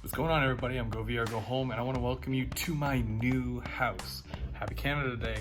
What's going on, everybody? I'm Go VR Go Home, and I want to welcome you to my new house. Happy Canada Day.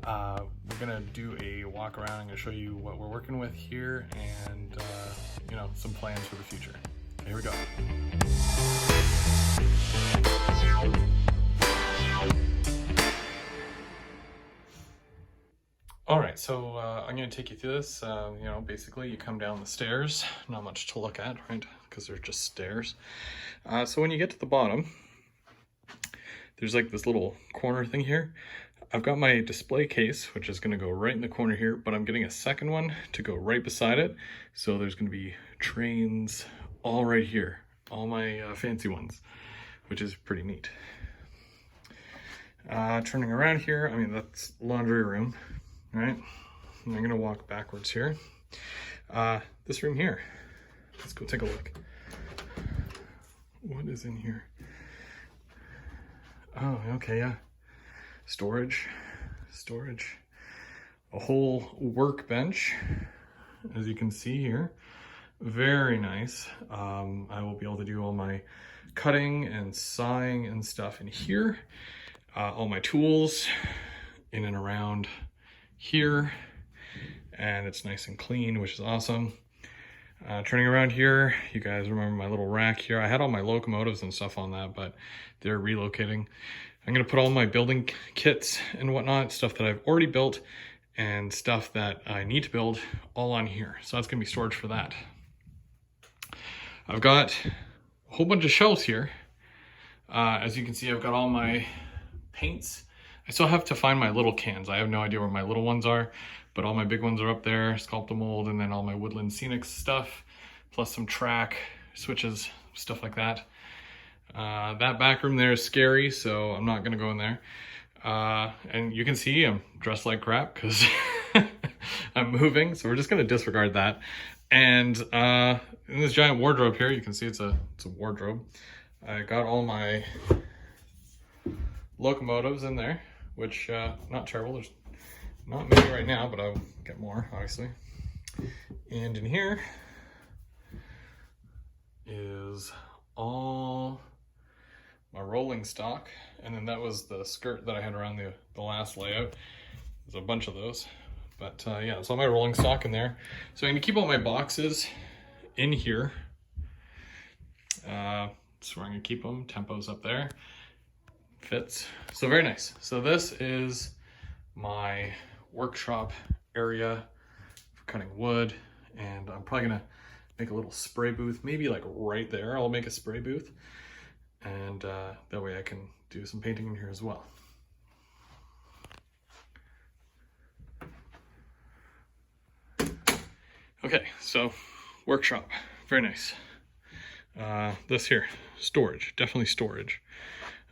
We're gonna do a walk around. I'm gonna show you what we're working with here, and some plans for the future. Okay, here we go. All right, so I'm going to take you through this. Basically you come down the stairs, not much to look at, right? Because they're just stairs. So when you get to the bottom, there's like this little corner thing here. I've got my display case, which is going to go right in the corner here, but I'm getting a second one to go right beside it. So there's going to be trains all right here, all my fancy ones, which is pretty neat. Turning around here, I mean, that's laundry room. All right, I'm gonna walk backwards here. This room here, let's go take a look. What is in here? Oh, okay, yeah. Storage. A whole workbench, as you can see here. Very nice. I will be able to do all my cutting and sawing and stuff in here. All my tools in and around here, and it's nice and clean, which is awesome. Turning around here, you guys remember my little rack here. I had all my locomotives and stuff on that, but they're relocating. I'm gonna put all my building kits and whatnot, stuff that I've already built and stuff that I need to build, all on here. So that's gonna be storage for that. I've got a whole bunch of shelves here. As you can see, I've got all my paints. I still have to find my little cans. I have no idea where my little ones are, but all my big ones are up there, Sculptamold, and then all my Woodland Scenics stuff, plus some track switches, stuff like that. That back room there is scary, so I'm not gonna go in there. And you can see I'm dressed like crap because I'm moving, so we're just gonna disregard that. And in this giant wardrobe here, you can see it's a wardrobe. I got all my locomotives in there, which not terrible. There's not many right now, but I'll get more, obviously. And in here is all my rolling stock, and then that was the skirt that I had around the last layout. There's a bunch of those, but yeah, it's all my rolling stock in there. So I'm gonna keep all my boxes in here. That's where I'm gonna keep them. Tempo's up there. Fits. So very nice. So this is my workshop area for cutting wood, and I'm probably gonna make a little spray booth, maybe like right there. I'll make a spray booth, and that way I can do some painting in here as well. Okay, so workshop, very nice. This here, storage, definitely storage.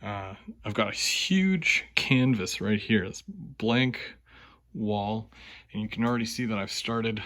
I've got a huge canvas right here, this blank wall, and you can already see that I've started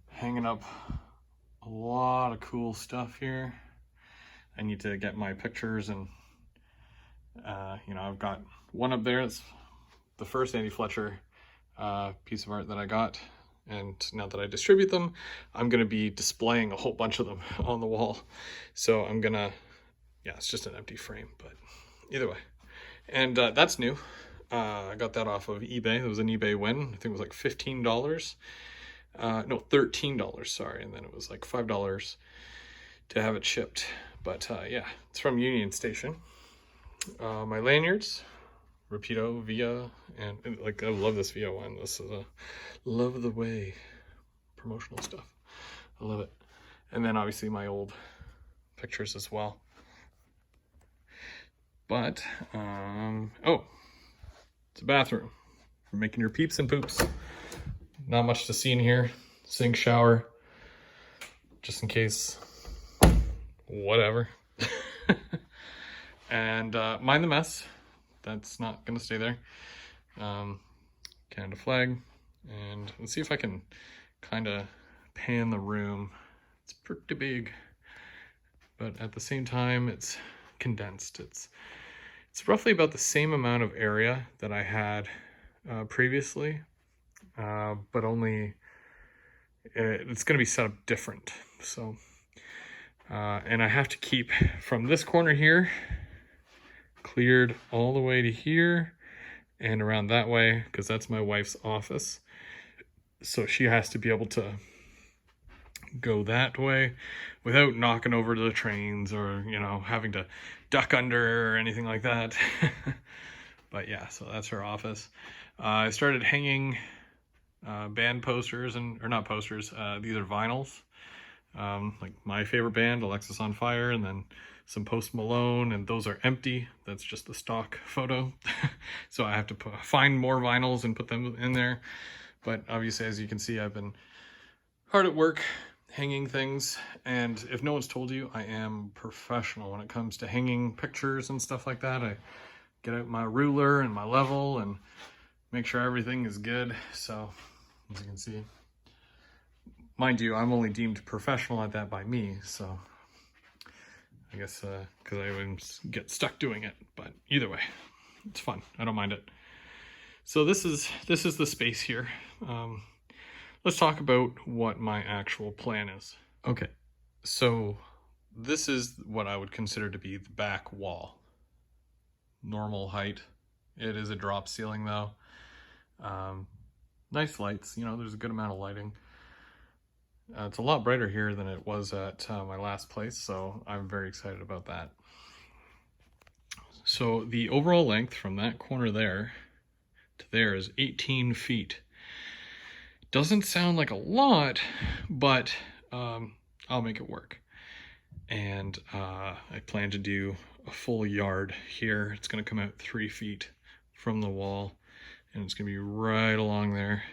hanging up a lot of cool stuff here. I need to get my pictures, and I've got one up there. It's the first Andy Fletcher piece of art that I got, and now that I distribute them, I'm going to be displaying a whole bunch of them on the wall. So I'm gonna, yeah, it's just an empty frame, but either way. And that's new. I got that off of eBay. It was an eBay win. I think it was like $15. No, $13, sorry. And then it was like $5 to have it shipped. But yeah, it's from Union Station. My lanyards, Rapido, Via, and like I love this Via one. This is a Love the Way promotional stuff. I love it. And then obviously my old pictures as well. But, oh, it's a bathroom for making your peeps and poops. Not much to see in here. Sink, shower, just in case, whatever. And mind the mess. That's not gonna stay there. Canada flag. And let's see if I can kind of pan the room. It's pretty big, but at the same time, it's condensed. It's roughly about the same amount of area that I had previously, but only it's going to be set up different. So And I have to keep from this corner here cleared all the way to here and around that way, because that's my wife's office. So she has to be able to go that way without knocking over to the trains or, you know, having to duck under or anything like that. But yeah, so that's her office. I started hanging band posters, or not posters, these are vinyls. Like my favorite band, Alexisonfire, and then some Post Malone, and those are empty. That's just the stock photo. So I have to find more vinyls and put them in there. But obviously, as you can see, I've been hard at work hanging things. And if no one's told you, I am professional when it comes to hanging pictures and stuff like that. I get out my ruler and my level and make sure everything is good. So as you can see, mind you, I'm only deemed professional at that by me. So I guess because I would get stuck doing it, but either way, it's fun. I don't mind it. So this is the space here. Let's talk about what my actual plan is. Okay, so this is what I would consider to be the back wall. Normal height. It is a drop ceiling though. Nice lights, you know, there's a good amount of lighting. It's a lot brighter here than it was at my last place, so I'm very excited about that. So the overall length from that corner there to there is 18 feet. Doesn't sound like a lot, but I'll make it work. And I plan to do a full yard here. It's going to come out 3 feet from the wall, and it's going to be right along there.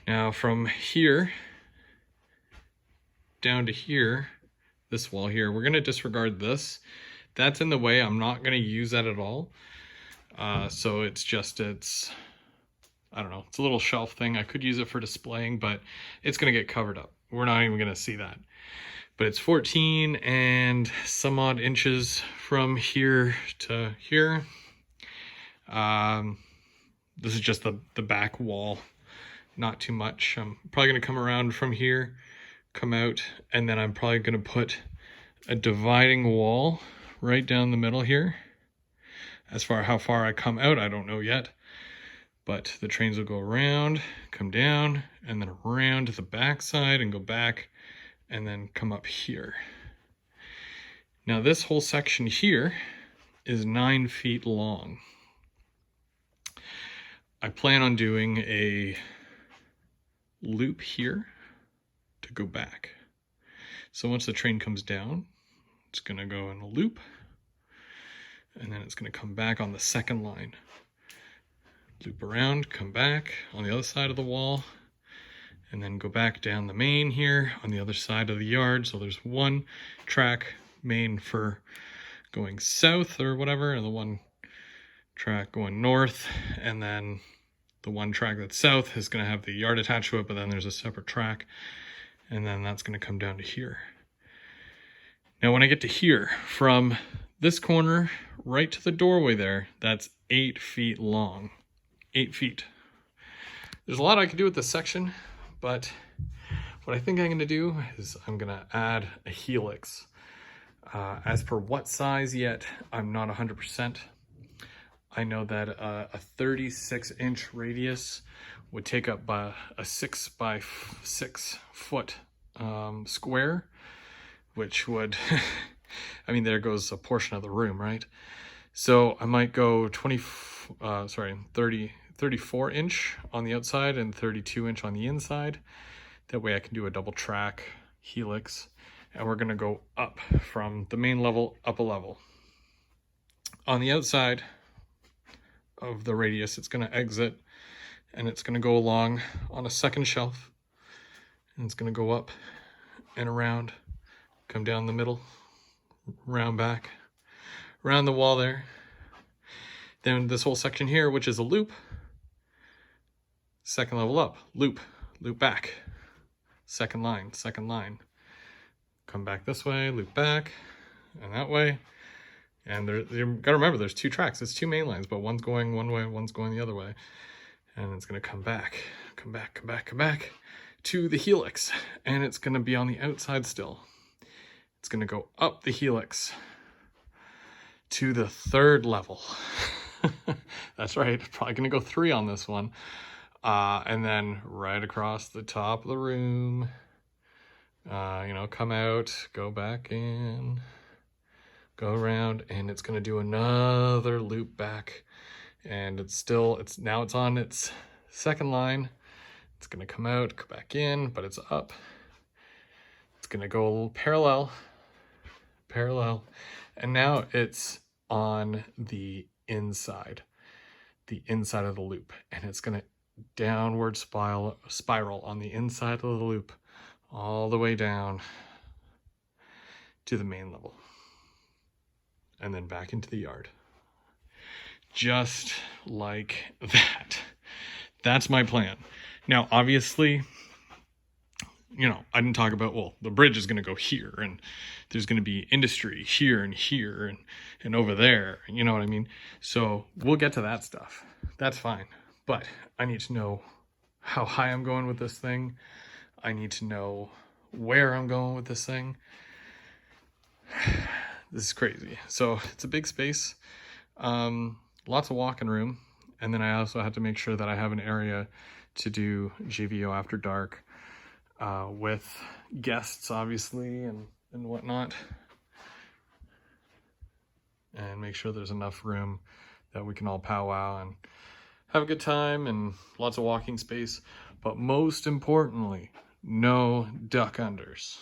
Now from here down to here, this wall here, we're going to disregard this. That's in the way. I'm not going to use that at all. So it's I don't know, it's a little shelf thing. I could use it for displaying, but it's going to get covered up. We're not even going to see that. But it's 14 and some odd inches from here to here. This is just the back wall, not too much. I'm probably going to come around from here, come out, and then I'm probably going to put a dividing wall right down the middle here. As far how far I come out, I don't know yet. But the trains will go around, come down, and then around to the back side and go back, and then come up here. Now this whole section here is 9 feet long. I plan on doing a loop here to go back. So once the train comes down, it's gonna go in a loop, and then it's gonna come back on the second line. Loop around, come back on the other side of the wall, and then go back down the main here on the other side of the yard. So there's one track main for going south or whatever, and the one track going north, and then the one track that's south is going to have the yard attached to it, but then there's a separate track, and then that's going to come down to here. Now when I get to here, from this corner right to the doorway there, that's 8 feet long. 8 feet. There's a lot I could do with this section, but what I think I'm going to do is I'm going to add a helix. As per what size yet, I'm not 100%. I know that a 36-inch radius would take up a 6 by 6 foot square, which would, I mean, there goes a portion of the room, right? So I might go 34 inch on the outside and 32 inch on the inside. That way I can do a double track helix, and we're gonna go up from the main level up a level. On the outside of the radius, it's gonna exit, and it's gonna go along on a second shelf, and it's gonna go up and around, come down the middle, round back, around the wall there. Then this whole section here, which is a loop, second level up, loop, loop back, second line, come back this way, loop back, and that way. And you gotta remember, there's 2 tracks, it's 2 main lines, but one's going one way, one's going the other way. And it's gonna come back to the helix, and it's gonna be on the outside still. It's going to go up the helix to the 3rd level. That's right, probably going to go 3 on this one. And then right across the top of the room, you know, come out, go back in, go around, and it's going to do another loop back. And it's now it's on its 2nd line. It's going to come out, go back in, but it's up. It's going to go a little parallel, and now it's on the inside of the loop, and it's going to downward spiral on the inside of the loop all the way down to the main level, and then back into the yard. Just like that. That's my plan. Now, obviously, you know, I didn't talk about, well, the bridge is going to go here, and there's going to be industry here and over there. You know what I mean? So we'll get to that stuff. That's fine. But I need to know how high I'm going with this thing. I need to know where I'm going with this thing. This is crazy. So it's a big space. Lots of walking room. And then I also had to make sure that I have an area to do JVO After Dark with guests, obviously, and whatnot. And make sure there's enough room that we can all powwow and have a good time, and lots of walking space. But most importantly, no duck unders.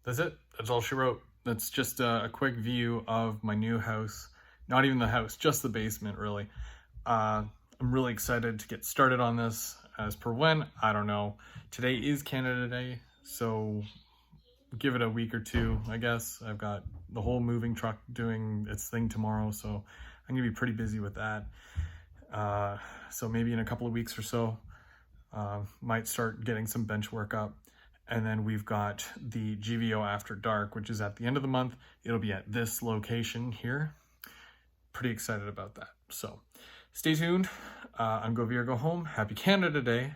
That's it. That's all she wrote. That's just a quick view of my new house. Not even the house, just the basement, really. I'm really excited to get started on this. As per when, I don't know. Today is Canada Day, so give it a week or two, I guess. I've got the whole moving truck doing its thing tomorrow, so I'm gonna be pretty busy with that. So maybe in a couple of weeks or so, might start getting some bench work up. And then we've got the JVO After Dark, which is at the end of the month. It'll be at this location here. Pretty excited about that. So stay tuned. I'm Go Veer, Go Home. Happy Canada Day,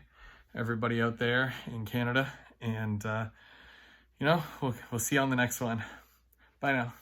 everybody out there in Canada. And, you know, we'll see you on the next one. Bye now.